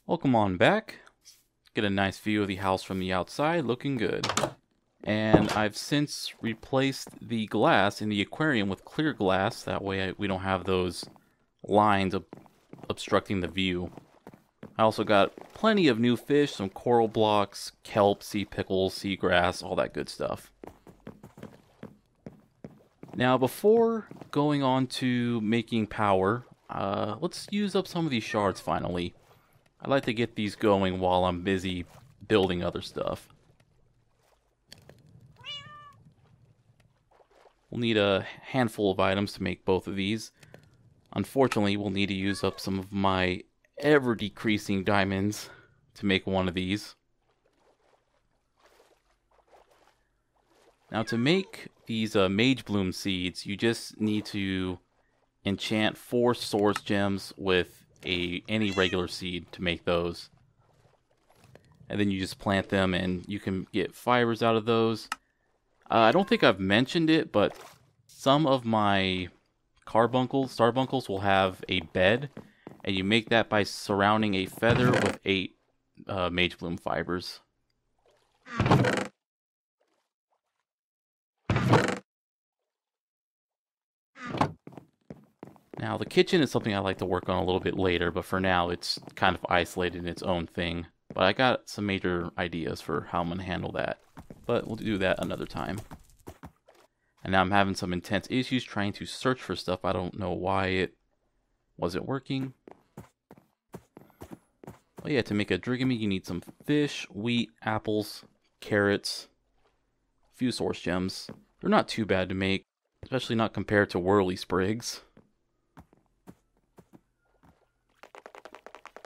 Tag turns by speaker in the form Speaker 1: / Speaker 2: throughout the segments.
Speaker 1: Welcome on back. Get a nice view of the house from the outside, looking good. And I've since replaced the glass in the aquarium with clear glass, that way we don't have those lines obstructing the view. I also got plenty of new fish, some coral blocks, kelp, sea pickles, seagrass, all that good stuff. Now before going on to making power, let's use up some of these shards finally. I like to get these going while I'm busy building other stuff. We'll need a handful of items to make both of these. Unfortunately, we'll need to use up some of my ever-decreasing diamonds to make one of these. Now to make these Mage Bloom seeds, you just need to enchant 4 source gems with any regular seed to make those. And then you just plant them and you can get fibers out of those. I don't think I've mentioned it, but some of my starbuncles will have a bed, and you make that by surrounding a feather with 8 Mage Bloom fibers. Now the kitchen is something I like to work on a little bit later, but for now it's kind of isolated in its own thing. But I got some major ideas for how I'm going to handle that. But we'll do that another time. And now I'm having some intense issues trying to search for stuff. I don't know why it wasn't working. But yeah, to make a drygmy you need some fish, wheat, apples, carrots, a few source gems. They're not too bad to make, especially not compared to whirlisprig.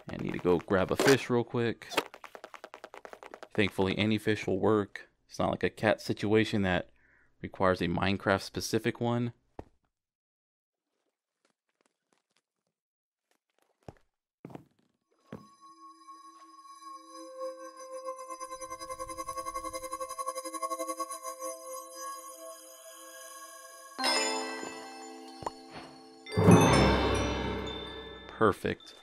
Speaker 1: I need to go grab a fish real quick. Thankfully, any fish will work. It's not like a cat situation that requires a Minecraft specific one. Perfect.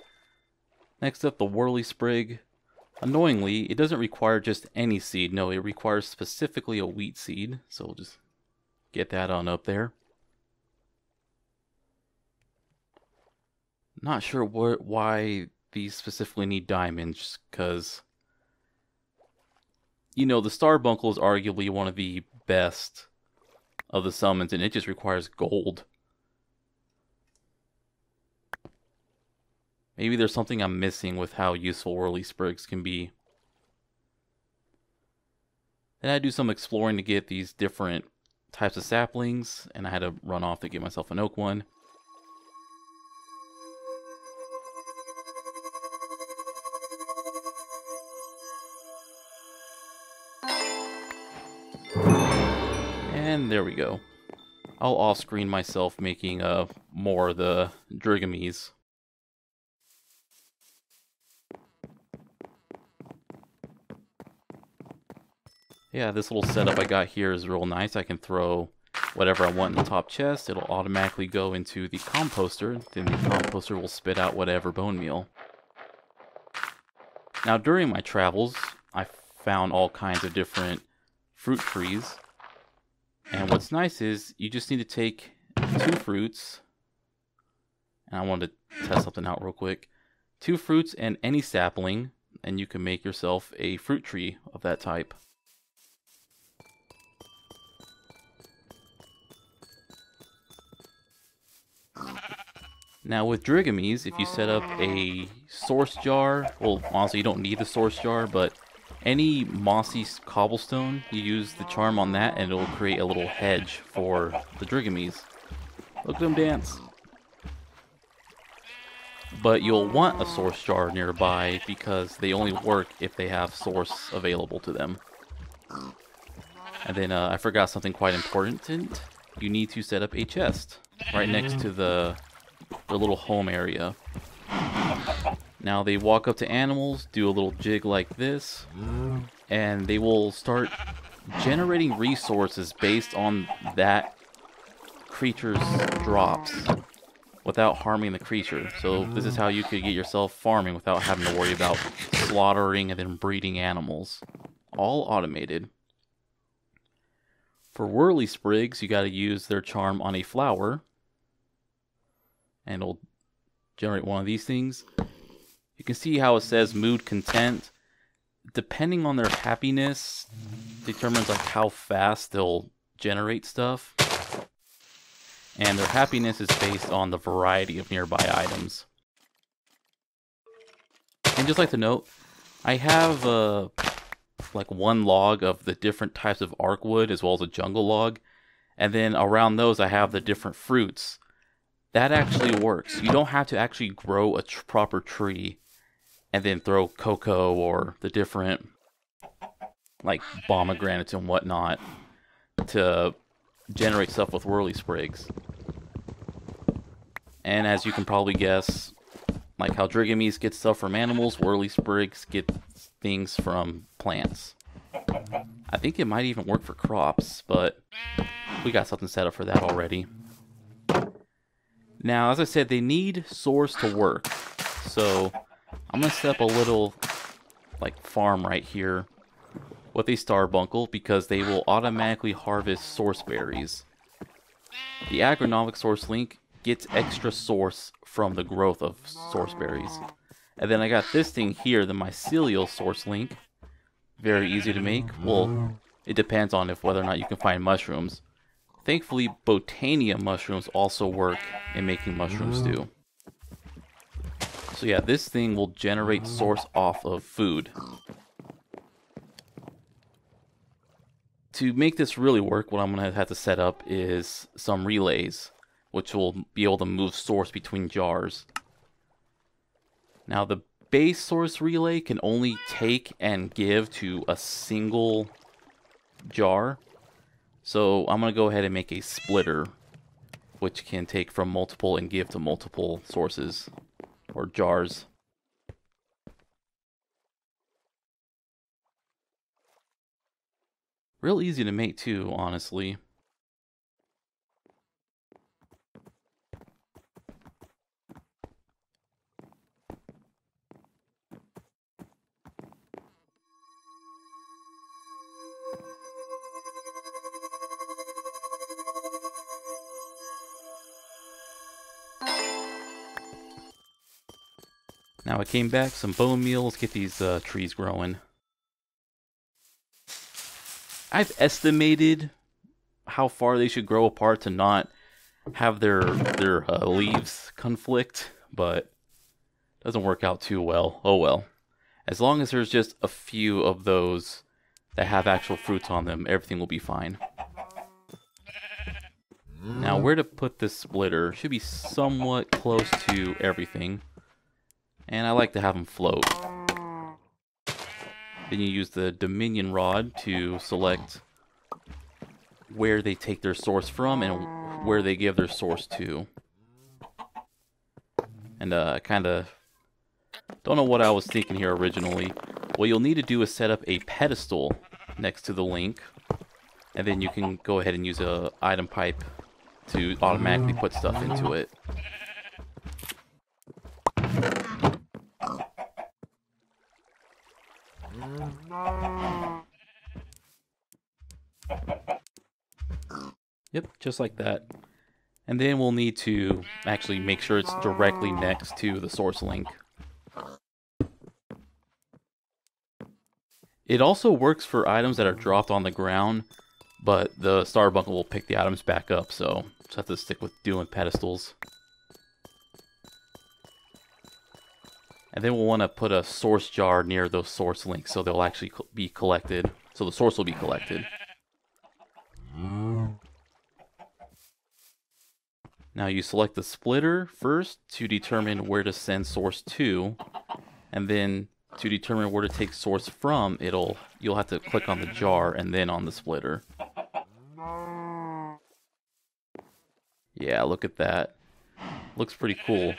Speaker 1: Next up, the whirlisprig. Annoyingly, it doesn't require just any seed. No, it requires specifically a wheat seed. So we'll just get that on up there. Not sure why these specifically need diamonds, because, you know, the starbuncle is arguably one of the best of the summons, and it just requires gold. Maybe there's something I'm missing with how useful whirlisprigs can be. Then I do some exploring to get these different types of saplings, and I had to run off to get myself an oak one. And there we go. I'll off-screen myself making more of the drygmies. Yeah, this little setup I got here is real nice. I can throw whatever I want in the top chest. It'll automatically go into the composter. Then the composter will spit out whatever bone meal. Now, during my travels, I found all kinds of different fruit trees. And what's nice is you just need to take 2 fruits. And I wanted to test something out real quick. 2 fruits and any sapling, and you can make yourself a fruit tree of that type. Now with drygmies, if you set up a source jar, well, honestly you don't need the source jar, but any mossy cobblestone, you use the charm on that and it will create a little hedge for the drygmies. Look at them dance. But you'll want a source jar nearby because they only work if they have source available to them. And then I forgot something quite important. You need to set up a chest right next to their little home area. Now they walk up to animals, do a little jig like this, and they will start generating resources based on that creature's drops. without harming the creature. So this is how you could get yourself farming without having to worry about slaughtering and then breeding animals. All automated. For whirlisprigs, you got to use their charm on a flower. And it'll generate one of these things. You can see how it says mood content. Depending on their happiness, determines like how fast they'll generate stuff. And their happiness is based on the variety of nearby items. And just like to note, I have like one log of the different types of arc wood as well as a jungle log. And then around those I have the different fruits. That actually works. You don't have to actually grow a proper tree and then throw cocoa or the different like pomegranates and whatnot to generate stuff with whirlisprigs. And as you can probably guess, like how drygmies get stuff from animals, whirlisprigs get things from plants. I think it might even work for crops, but we got something set up for that already. Now, as I said, they need source to work. So I'm going to set up a little like farm right here with a starbuncle because they will automatically harvest source berries. The agronomic source link gets extra source from the growth of source berries. And then I got this thing here, the mycelial source link. Very easy to make. Well, it depends on whether or not you can find mushrooms. Thankfully, botania mushrooms also work in making mushroom stew. So yeah, this thing will generate source off of food. To make this really work, what I'm going to have to set up is some relays, which will be able to move source between jars. Now the base source relay can only take and give to a single jar. So I'm going to go ahead and make a splitter, which can take from multiple and give to multiple sources or jars. Real easy to make too, honestly. Now I came back, some bone meal, let's get these trees growing. I've estimated how far they should grow apart to not have their leaves conflict, but it doesn't work out too well. Oh well. As long as there's just a few of those that have actual fruits on them, everything will be fine. Now where to put this splitter should be somewhat close to everything. And I like to have them float. Then you use the Dominion rod to select where they take their source from and where they give their source to. And I kind of don't know what I was thinking here originally. What you'll need to do is set up a pedestal next to the link. And then you can go ahead and use a item pipe to automatically put stuff into it. Yep, just like that. And then we'll need to actually make sure it's directly next to the source link. It also works for items that are dropped on the ground, but the starbuncle will pick the items back up, so just have to stick with doing pedestals. And then we'll want to put a source jar near those source links so they'll actually be collected. So the source will be collected. Now you select the splitter first to determine where to send source to, and then to determine where to take source from, you'll have to click on the jar and then on the splitter. Yeah, look at that. Looks pretty cool.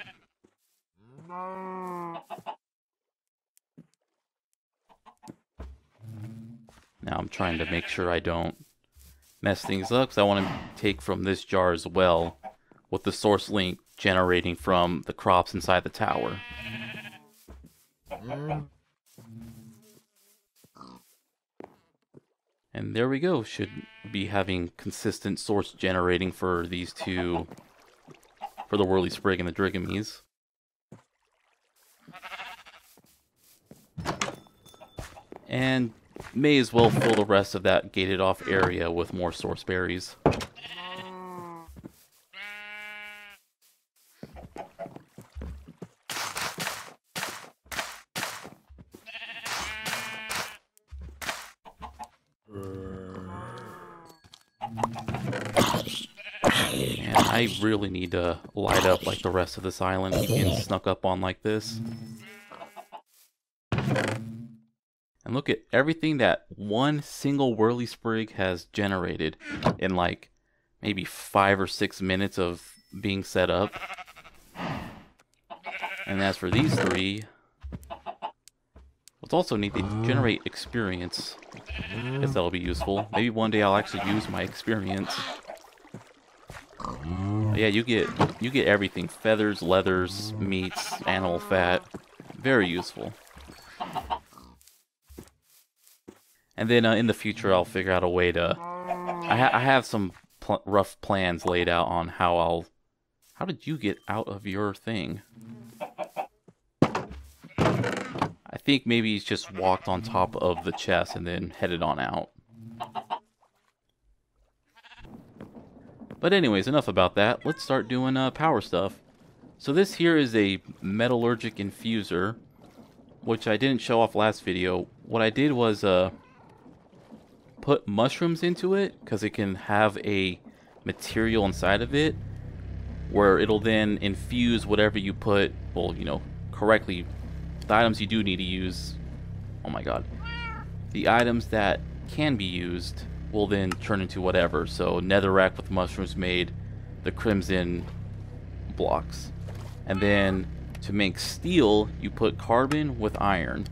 Speaker 1: Now I'm trying to make sure I don't mess things up, because I want to take from this jar as well with the source link generating from the crops inside the tower. And there we go. Should be having consistent source generating for these two, for the whirlisprig and the drygmies. And may as well fill the rest of that gated off area with more source berries. And I really need to light up like the rest of this island getting snuck up on like this. And look at everything that one single whirlisprig has generated in like maybe 5 or 6 minutes of being set up. And as for these three, let's also need to generate experience. I guess that'll be useful. Maybe one day I'll actually use my experience. But yeah, you get everything: feathers, leathers, meats, animal fat. Very useful. And then in the future, I'll figure out a way to. I have some rough plans laid out on how I'll. How did you get out of your thing? I think maybe he's just walked on top of the chest and then headed on out. But anyways, enough about that. Let's start doing power stuff. So this here is a metallurgic infuser, which I didn't show off last video. What I did was put mushrooms into it, because it can have a material inside of it where it'll then infuse whatever you put, well, you know, correctly. The items you do need to use, oh my god, the items that can be used will then turn into whatever. So netherrack with mushrooms made the crimson blocks. And then to make steel, you put carbon with iron.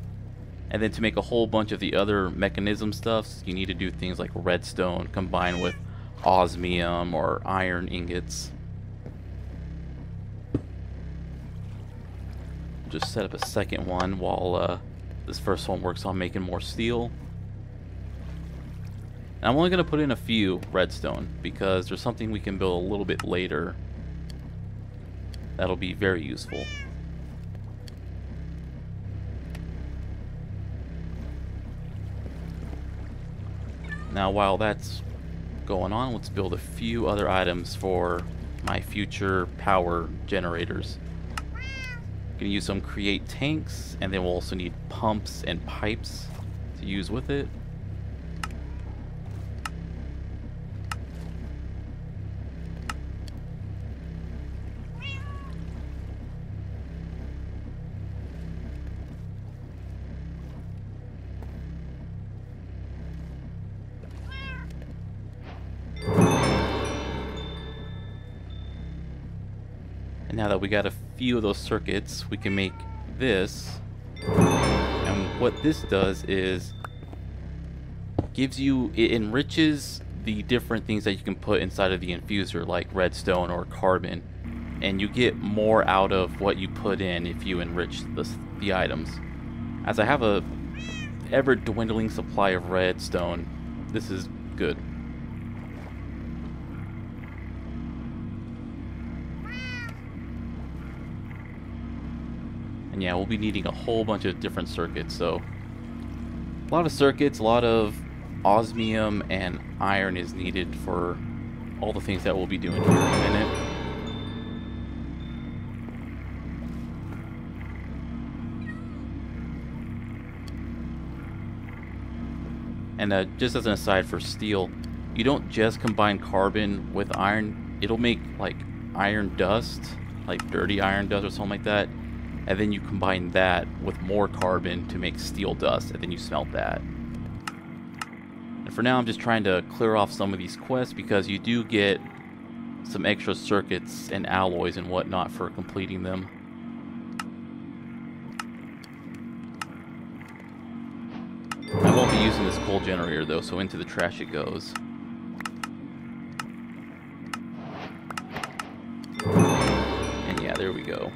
Speaker 1: And then to make a whole bunch of the other mechanism stuffs, you need to do things like redstone combined with osmium or iron ingots. Just set up a second one while this first one works on making more steel. And I'm only going to put in a few redstone because there's something we can build a little bit later that'll be very useful. Now while that's going on, let's build a few other items for my future power generators. Gonna use some create tanks, and then we'll also need pumps and pipes to use with it. And now that we got a few of those circuits, we can make this. And what this does is gives you, it enriches the different things that you can put inside of the infuser, like redstone or carbon, and you get more out of what you put in if you enrich the items. As I have a ever dwindling supply of redstone, this is good. And yeah, we'll be needing a whole bunch of different circuits, so a lot of circuits, a lot of osmium and iron is needed for all the things that we'll be doing here in a minute. And just as an aside for steel, you don't just combine carbon with iron. It'll make like iron dust, like dirty iron dust or something like that. And then you combine that with more carbon to make steel dust, and then you smelt that. And for now, I'm just trying to clear off some of these quests because you do get some extra circuits and alloys and whatnot for completing them. I won't be using this coal generator though, so into the trash it goes. There we go.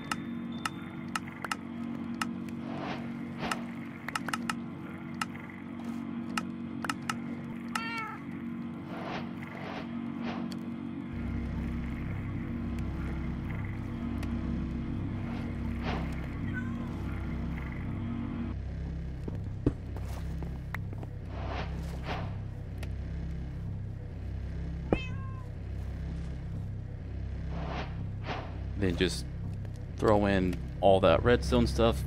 Speaker 1: Then just throw in all that redstone stuff.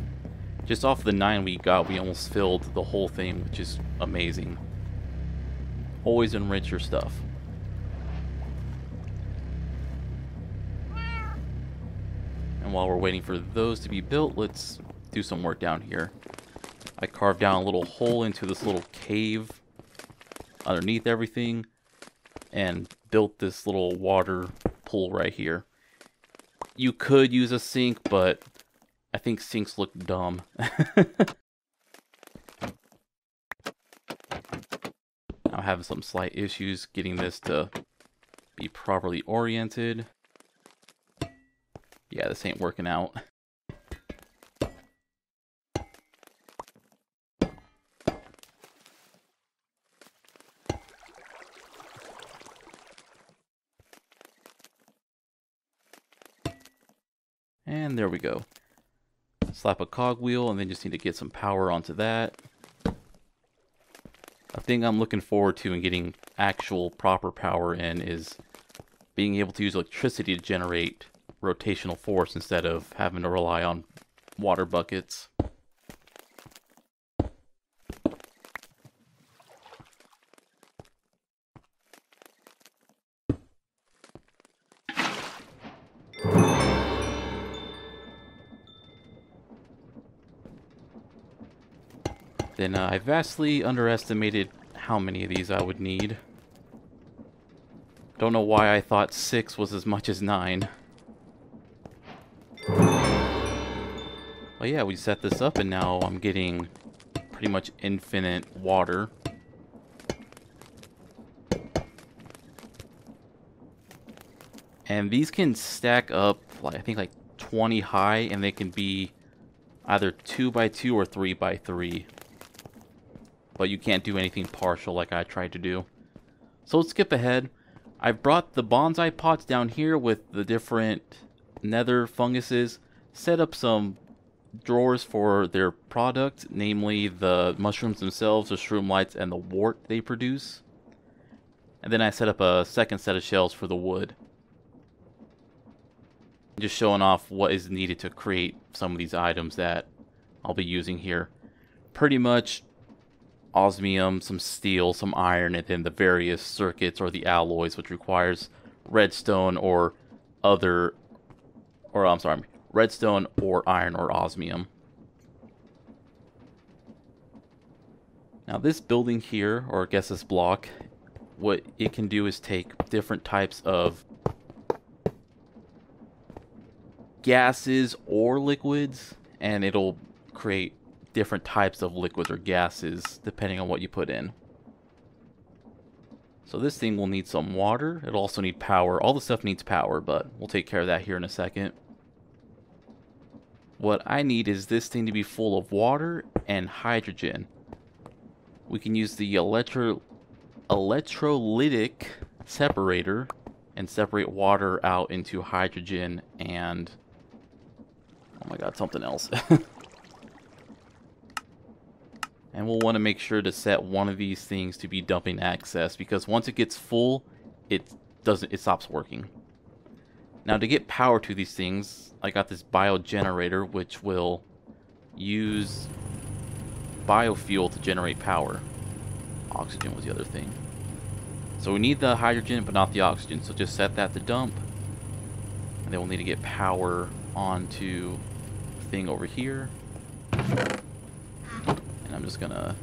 Speaker 1: Just off the 9 we got, we almost filled the whole thing, which is amazing. Always enrich your stuff. And while we're waiting for those to be built, let's do some work down here. I carved down a little hole into this little cave underneath everything and built this little water pool right here. You could use a sink, but I think sinks look dumb. I'm having some slight issues getting this to be properly oriented. Yeah, this ain't working out. And there we go. Slap a cogwheel and then just need to get some power onto that. A thing I'm looking forward to in getting actual proper power in is being able to use electricity to generate rotational force instead of having to rely on water buckets. Then I vastly underestimated how many of these I would need. Don't know why I thought 6 was as much as 9. But yeah, we set this up and now I'm getting pretty much infinite water. And these can stack up, like I think like 20 high, and they can be either 2x2 or 3x3. But you can't do anything partial like I tried to do. So let's skip ahead. I've brought the bonsai pots down here with the different nether funguses. Set up some drawers for their product, namely the mushrooms themselves, the shroom lights, and the wart they produce. And then I set up a second set of shelves for the wood. Just showing off what is needed to create some of these items that I'll be using here. Pretty much osmium, some steel, some iron, and then the various circuits or the alloys, which requires redstone or redstone or iron or osmium. Now this building here, or I guess this block, what it can do is take different types of gases or liquids, and it'll create different types of liquids or gases depending on what you put in. So this thing will need some water. It'll also need power. All the stuff needs power, but we'll take care of that here in a second. What I need is this thing to be full of water and hydrogen. We can use the electrolytic separator and separate water out into hydrogen and, oh my god, something else. And we'll want to make sure to set one of these things to be dumping access, because once it gets full, it stops working. Now to get power to these things, I got this bio generator which will use biofuel to generate power. Oxygen was the other thing. So we need the hydrogen but not the oxygen, so just set that to dump. And then we'll need to get power onto the thing over here. And I'm just gonna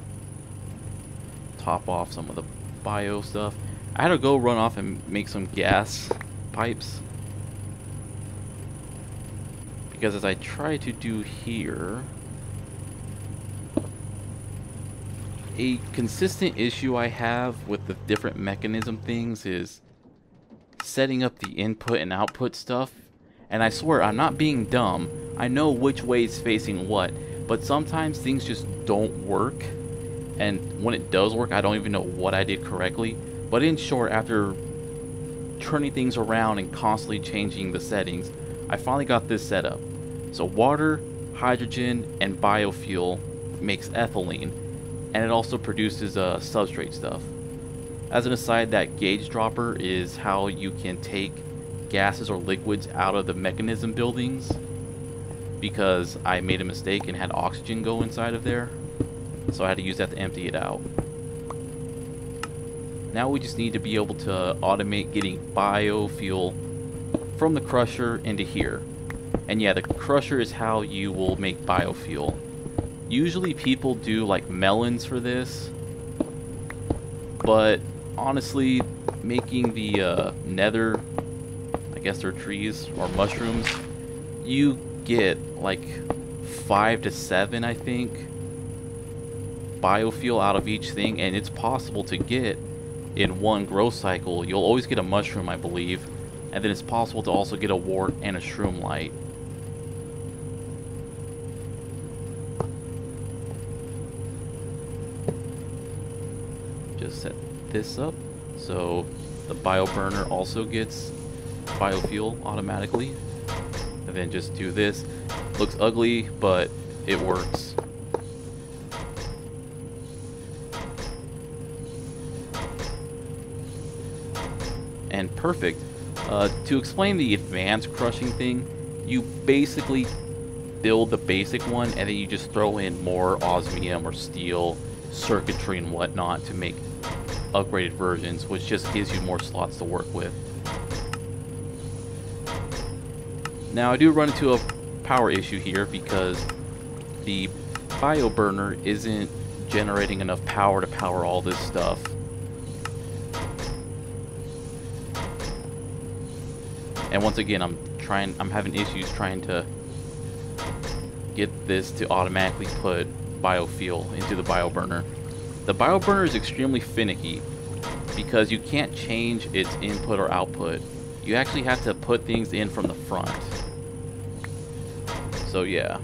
Speaker 1: top off some of the bio stuff. I had to go run off and make some gas pipes, because as I try to do here, a consistent issue I have with the different mechanism things is setting up the input and output stuff. And I swear, I'm not being dumb. I know which way is facing what, but sometimes things just don't work. And when it does work, I don't even know what I did correctly. But in short, after turning things around and constantly changing the settings, I finally got this set up. So water, hydrogen, and biofuel makes ethylene, and it also produces substrate stuff. As an aside, that gauge dropper is how you can take gases or liquids out of the mechanism buildings, because I made a mistake and had oxygen go inside of there, so I had to use that to empty it out. Now we just need to be able to automate getting biofuel from the crusher into here. And yeah, the crusher is how you will make biofuel. Usually people do like melons for this, but honestly, making the nether, I guess they're trees or mushrooms, you get like 5 to 7, I think, biofuel out of each thing, and it's possible to get in one growth cycle. You'll always get a mushroom, I believe, and then it's possible to also get a wart and a shroom light. Just set this up so the bio burner also gets biofuel automatically, and then just do this. Looks ugly, but it works. And perfect. To explain the advanced crushing thing, you basically build the basic one and then you just throw in more osmium or steel, circuitry and whatnot to make upgraded versions, which just gives you more slots to work with. Now I do run into a power issue here because the bio burner isn't generating enough power to power all this stuff. And once again, I'm having issues trying to get this to automatically put biofuel into the bio burner. The bio burner is extremely finicky because you can't change its input or output. You actually have to put things in from the front. So yeah.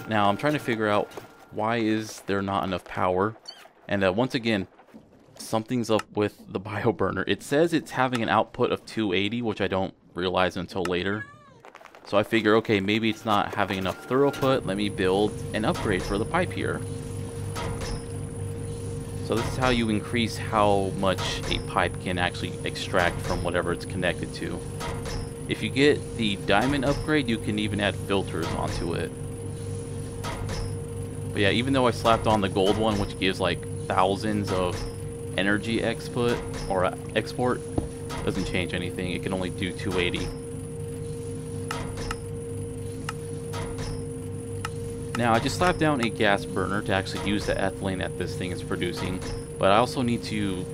Speaker 1: Now I'm trying to figure out why is there not enough power, and once again, something's up with the bio burner. It says it's having an output of 280, which I don't realize until later. So I figure, okay, maybe it's not having enough throughput. Let me build an upgrade for the pipe here. So this is how you increase how much a pipe can actually extract from whatever it's connected to. If you get the diamond upgrade, you can even add filters onto it. But yeah, even though I slapped on the gold one, which gives like thousands of energy export, doesn't change anything. It can only do 280. Now I just slapped down a gas burner to actually use the ethylene that this thing is producing, but I also need to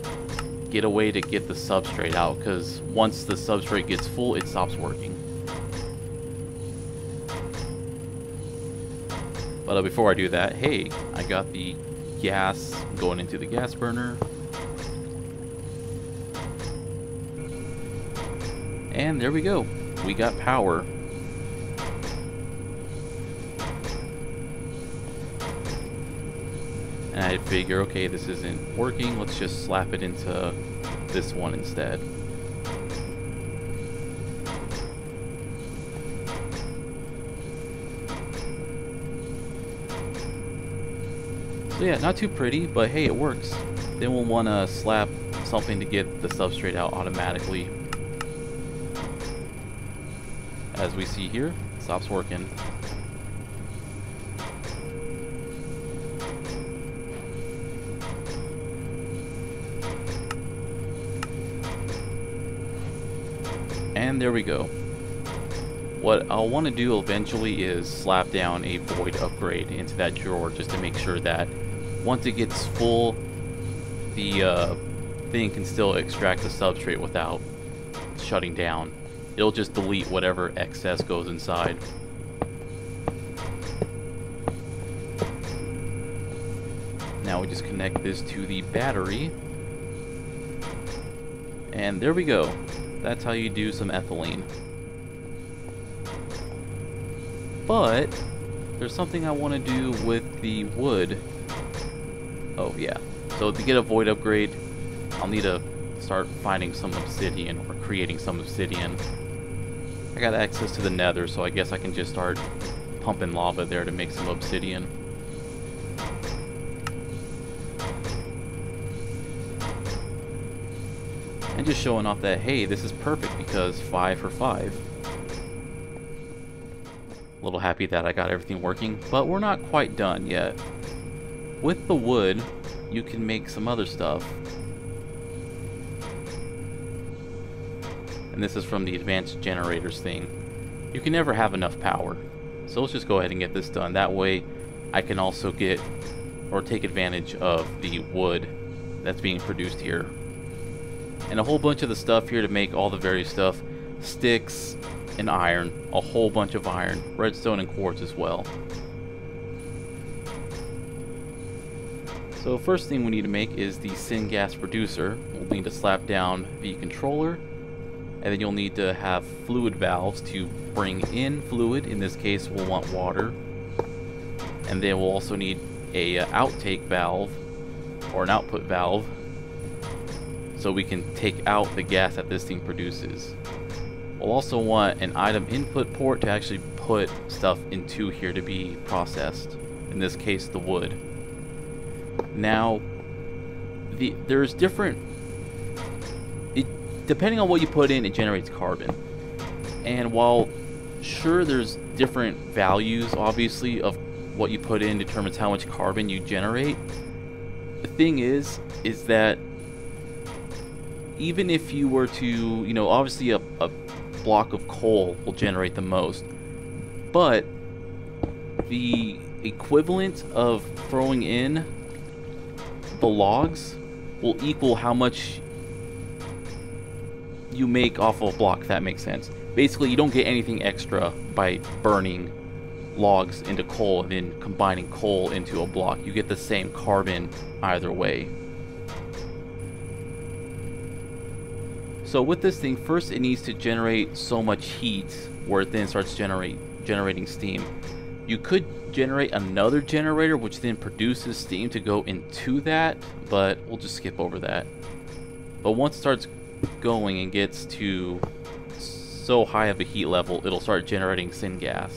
Speaker 1: get a way to get the substrate out, because once the substrate gets full, it stops working. But before I do that, hey, I got the gas going into the gas burner. And there we go. We got power. And I figure, okay, this isn't working. Let's just slap it into this one instead. So yeah, not too pretty, but hey, it works. Then we'll want to slap something to get the substrate out automatically. As we see here, it stops working. And there we go. What I'll want to do eventually is slap down a void upgrade into that drawer just to make sure that once it gets full, the thing can still extract the substrate without shutting down. It'll just delete whatever excess goes inside. Now we just connect this to the battery. And there we go. That's how you do some ethylene. But there's something I want to do with the wood. Oh yeah. So to get a void upgrade, I'll need to start finding some obsidian or creating some obsidian. I got access to the nether, so I guess I can just start pumping lava there to make some obsidian. And just showing off that, hey, this is perfect because 5 for 5. A little happy that I got everything working, but we're not quite done yet. With the wood, you can make some other stuff. And this is from the advanced generators thing. You can never have enough power. So let's just go ahead and get this done. That way I can also get or take advantage of the wood that's being produced here. And a whole bunch of the stuff here to make all the various stuff. Sticks and iron. A whole bunch of iron. Redstone and quartz as well. So first thing we need to make is the syngas producer. We'll need to slap down the controller. And then you'll need to have fluid valves to bring in fluid. In this case, we'll want water. And then we'll also need a outtake valve, or an output valve, so we can take out the gas that this thing produces. We'll also want an item input port to actually put stuff into here to be processed. In this case, the wood. Now, there's different... Depending on what you put in, it generates carbon. And while sure there's different values, obviously, of what you put in determines how much carbon you generate, the thing is that even if you were to, you know, obviously a block of coal will generate the most, but the equivalent of throwing in the logs will equal how much you make off of a block, if that makes sense. Basically, you don't get anything extra by burning logs into coal and then combining coal into a block. You get the same carbon either way. So with this thing, first it needs to generate so much heat where it then starts generating steam. You could generate another generator which then produces steam to go into that, but we'll just skip over that. But once it starts going and gets to so high of a heat level, it'll start generating syngas.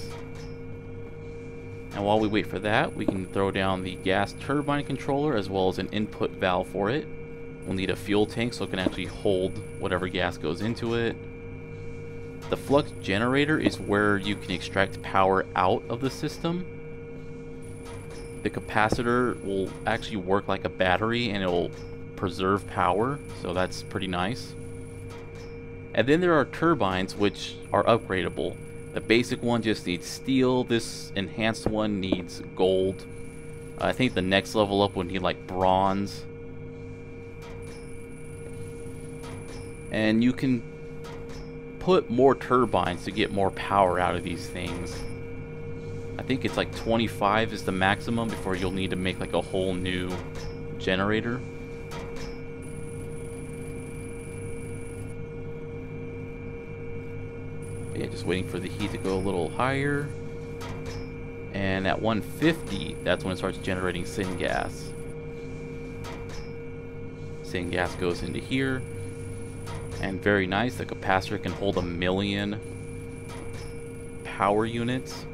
Speaker 1: And while we wait for that, we can throw down the gas turbine controller as well as an input valve for it. We'll need a fuel tank so it can actually hold whatever gas goes into it. The flux generator is where you can extract power out of the system. The capacitor will actually work like a battery and it'll preserve power, so that's pretty nice. And then there are turbines which are upgradable. The basic one just needs steel. This enhanced one needs gold. I think the next level up would need like bronze. And you can put more turbines to get more power out of these things. I think it's like 25 is the maximum before you'll need to make like a whole new generator. Yeah, just waiting for the heat to go a little higher. And at 150, that's when it starts generating syngas. Syngas goes into here. And very nice, the capacitor can hold 1,000,000 power units.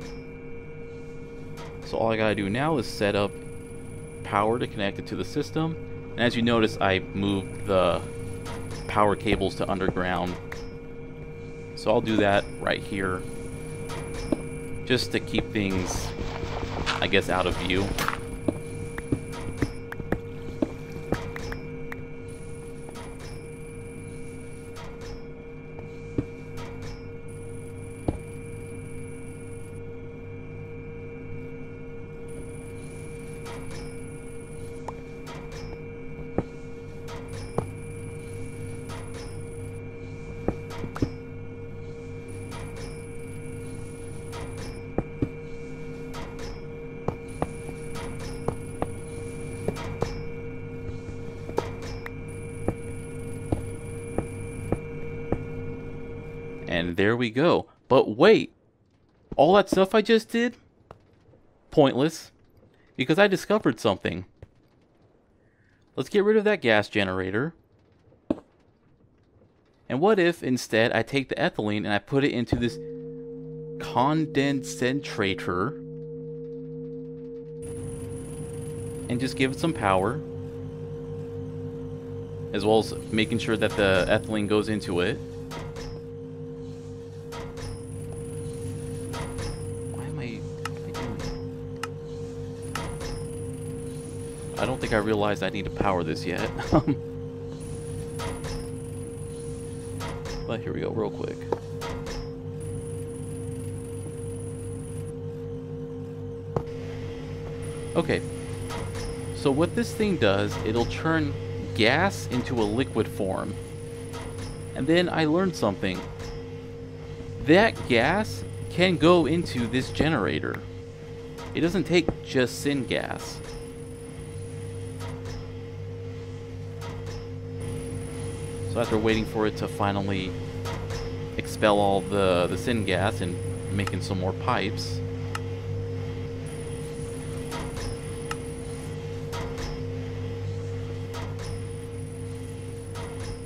Speaker 1: So all I gotta do now is set up power to connect it to the system. And as you notice, I moved the power cables to underground. So I'll do that right here, just to keep things, I guess, out of view. And there we go. But wait, all that stuff I just did? Pointless. Because I discovered something. Let's get rid of that gas generator. And what if instead I take the ethylene and I put it into this condensator and just give it some power, as well as making sure that the ethylene goes into it. Why am I doing? I don't think I realized I need to power this yet. But here we go, real quick. Okay, so what this thing does, it'll turn gas into a liquid form. And then I learned something. That gas can go into this generator. It doesn't take just syngas. So after waiting for it to finally expel all the syngas and making some more pipes,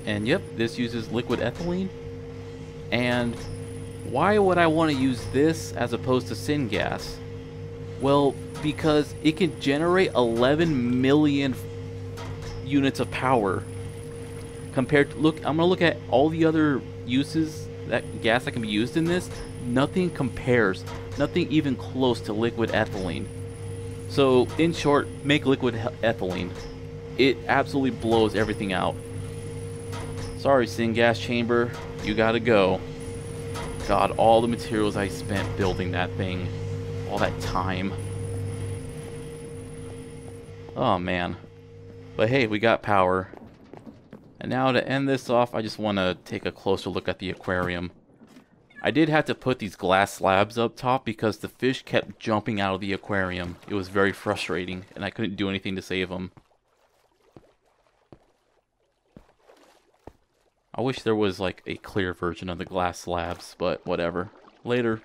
Speaker 1: and yep, this uses liquid ethylene. And why would I want to use this as opposed to syngas? Well, because it can generate 11 million units of power. Compared to, look, I'm going to look at all the other uses, that gas that can be used in this. Nothing compares, nothing even close to liquid ethylene. So, in short, make liquid ethylene. It absolutely blows everything out. Sorry, syngas chamber, you gotta go. God, all the materials I spent building that thing, all that time. Oh man. But hey, we got power. And now to end this off, I just want to take a closer look at the aquarium. I did have to put these glass slabs up top because the fish kept jumping out of the aquarium. It was very frustrating, and I couldn't do anything to save them. I wish there was like a clear version of the glass slabs, but whatever. Later.